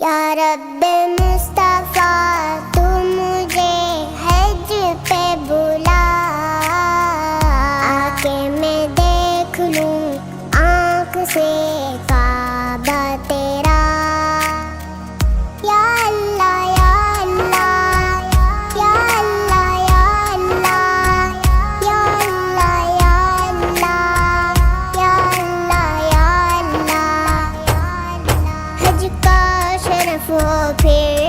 या रब्बे मुस्तफ़ा तू मुझे हज पे बुला, आके मैं देख लूं आँख से काबा तेरा। या अल्लाह या अल्लाह या अल्लाह या अल्लाह या अल्लाह या अल्लाह या अल्लाह या अल्लाह। हज का शरफ हो फिर